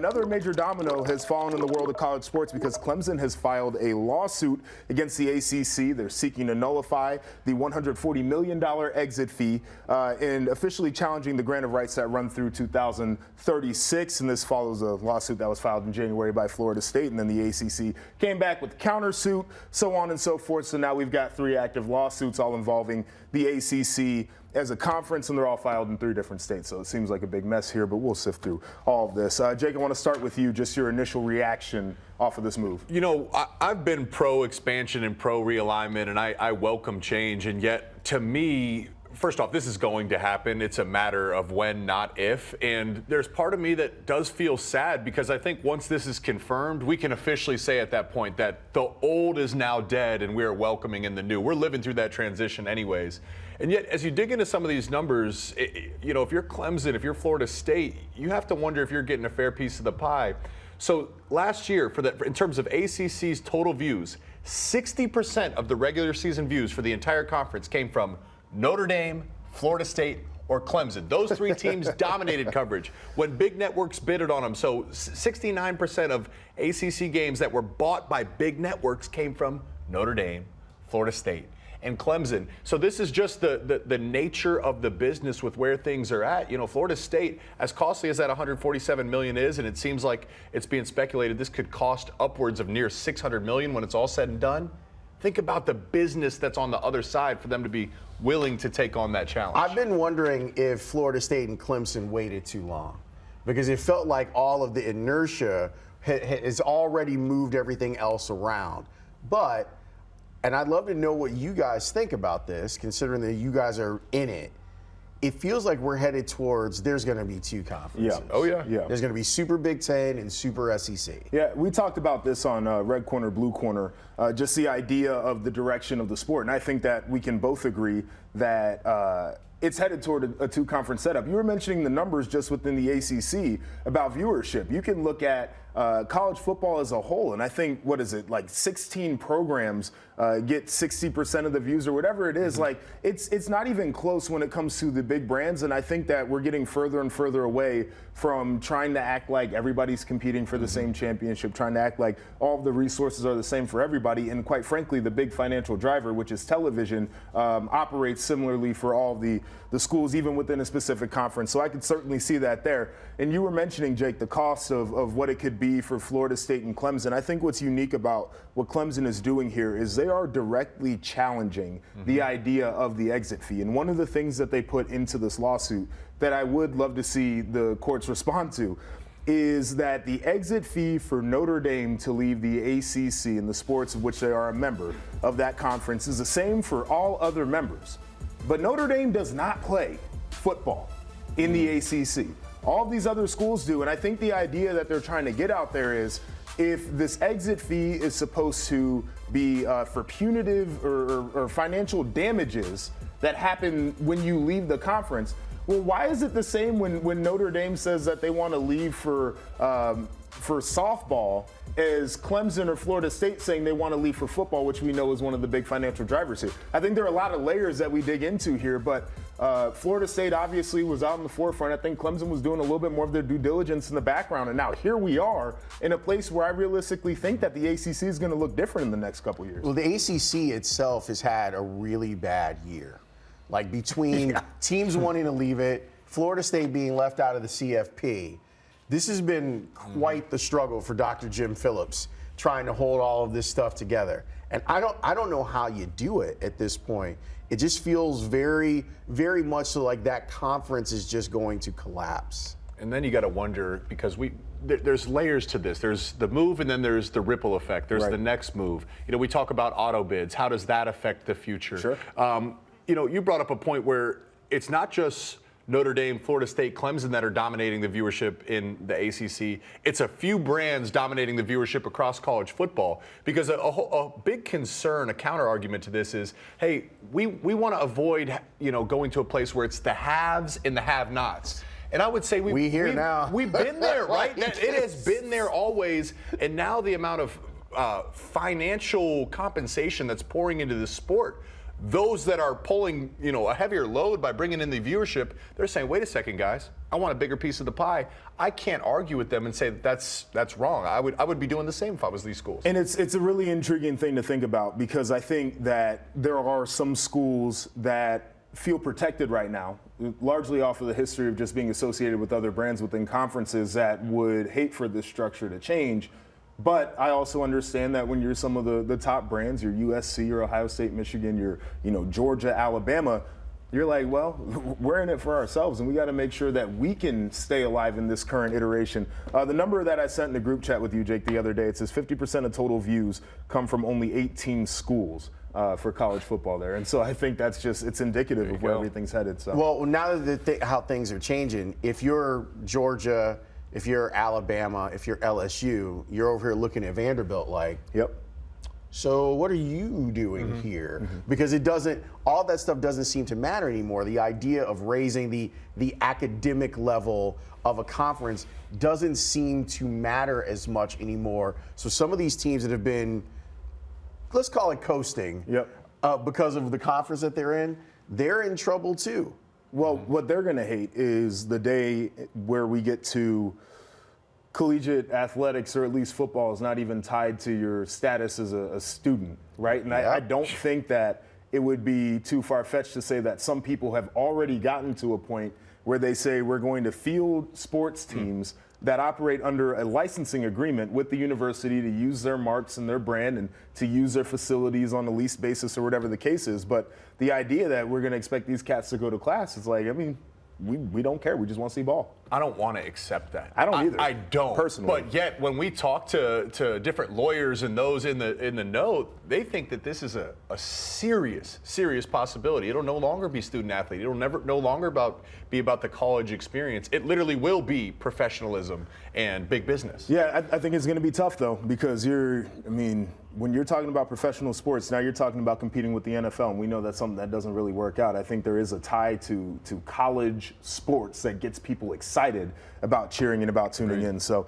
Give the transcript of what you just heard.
Another major domino has fallen in the world of college sports because Clemson has filed a lawsuit against the ACC. They're seeking to nullify the $140 million exit fee and officially challenging the grant of rights that run through 2036. And this follows a lawsuit that was filed in January by Florida State, and then the ACC came back with countersuit, so on and so forth. So now we've got 3 active lawsuits all involving the ACC as a conference, and they're all filed in 3 different states. So it seems like a big mess here, but we'll sift through all of this. Jake, I want to start with you, just your initial reaction off of this move. You know, I've been pro-expansion and pro-realignment, and I welcome change. And yet, to me, first off, this is going to happen. It's a matter of when, not if. And there's part of me that does feel sad because I think once this is confirmed, we can officially say at that point that the old is now dead and we are welcoming in the new. We're living through that transition anyways. And yet, as you dig into some of these numbers, you know, if you're Clemson, if you're Florida State, you have to wonder if you're getting a fair piece of the pie. So last year, in terms of ACC's total views, 60% of the regular season views for the entire conference came from Notre Dame, Florida State, or Clemson. Those 3 teams dominated coverage when big networks bidded on them. So 69% of ACC games that were bought by big networks came from Notre Dame, Florida State, and Clemson. So this is just the nature of the business with where things are at. You know, Florida State, as costly as that $147 million is, and it seems like it's being speculated this could cost upwards of near $600 million when it's all said and done. Think about the business that's on the other side for them to be willing to take on that challenge. I've been wondering if Florida State and Clemson waited too long, because it felt like all of the inertia has already moved everything else around. But, and I'd love to know what you guys think about this, considering that you guys are in it. It feels like we're headed towards there's going to be 2 conferences. Yeah. Oh, yeah. There's going to be Super Big Ten and Super SEC. Yeah, we talked about this on Red Corner, Blue Corner, just the idea of the direction of the sport. And I think that we can both agree that it's headed toward a 2-conference setup. You were mentioning the numbers just within the ACC about viewership. You can look at college football as a whole, and I think, what is it, like 16 programs get 60% of the views or whatever it is. Like, it's not even close when it comes to the big brands, and I think that we're getting further and further away from trying to act like everybody's competing for the same championship, trying to act like all of the resources are the same for everybody, and quite frankly, the big financial driver, which is television, operates similarly for all the schools, even within a specific conference. So I could certainly see that there. And you were mentioning, Jake, the cost of what it could be for Florida State and Clemson. I think what's unique about what Clemson is doing here is they are directly challenging the idea of the exit fee. And one of the things that they put into this lawsuit that I would love to see the courts respond to is that the exit fee for Notre Dame to leave the ACC and the sports of which they are a member of that conference is the same for all other members. But Notre Dame does not play football in the ACC. All these other schools do, and I think the idea that they're trying to get out there is if this exit fee is supposed to be for punitive or financial damages that happen when you leave the conference, well, why is it the same when Notre Dame says that they want to leave for softball as Clemson or Florida State saying they want to leave for football, which we know is one of the big financial drivers here? I think there are a lot of layers that we dig into here, but Florida State obviously was out in the forefront. I think Clemson was doing a little bit more of their due diligence in the background, and now here we are in a place where I realistically think that the ACC is going to look different in the next couple years. Well, the ACC itself has had a really bad year. Like, between teams wanting to leave it, Florida State being left out of the CFP, this has been quite the struggle for Dr. Jim Phillips trying to hold all of this stuff together. And I don't know how you do it at this point. It just feels very, very much so like that conference is just going to collapse. And then you got to wonder, because there's layers to this. There's the move, and then there's the ripple effect. There's the next move. You know, we talk about auto bids. How does that affect the future? Sure. You know, you brought up a point where it's not just Notre Dame, Florida State, Clemson that are dominating the viewership in the ACC. It's a few brands dominating the viewership across college football, because a big concern, a counter argument to this is, hey, we want to avoid, you know, going to a place where it's the haves and the have-nots. And I would say we've been there, right? It has been there always, and now the amount of financial compensation that's pouring into the sport those that are pulling, a heavier load by bringing in the viewership, they're saying, wait a second, guys, I want a bigger piece of the pie. I can't argue with them and say that's wrong. I would be doing the same if I was these schools. And it's a really intriguing thing to think about, because I think that there are some schools that feel protected right now, largely off of the history of just being associated with other brands within conferences, that would hate for this structure to change. But I also understand that when you're some of the top brands, your USC, your Ohio State, Michigan, your Georgia, Alabama, you're like, well, we're in it for ourselves, and we got to make sure that we can stay alive in this current iteration. The number that I sent in the group chat with you, Jake, the other day, it says 50% of total views come from only 18 schools for college football there. And so I think that's it's indicative of where everything's headed. So. Well, now that how things are changing, if you're Georgia, if you're Alabama, if you're LSU, you're over here looking at Vanderbilt like, yep. So what are you doing here? Because all that stuff doesn't seem to matter anymore. The idea of raising the academic level of a conference doesn't seem to matter as much anymore. So some of these teams that have been, let's call it coasting, because of the conference that they're in trouble too. Well, what they're going to hate is the day where we get to collegiate athletics, or at least football, is not even tied to your status as a student, right? And I don't think that it would be too far-fetched to say that some people have already gotten to a point where they say we're going to field sports teams that operate under a licensing agreement with the university to use their marks and their brand and to use their facilities on a lease basis or whatever the case is. But the idea that we're going to expect these cats to go to class is like, I mean, we don't care. We just want to see ball. I don't want to accept that. I don't either. I don't personally. But yet, when we talk to different lawyers and those in the know, they think that this is a serious possibility. It'll no longer be student athlete. It'll no longer be about the college experience. It literally will be professionalism and big business. Yeah, I think it's going to be tough though, because when you're talking about professional sports, now you're talking about competing with the NFL, and we know that's something that doesn't really work out. I think there is a tie to college sports that gets people excited about cheering and about tuning in. So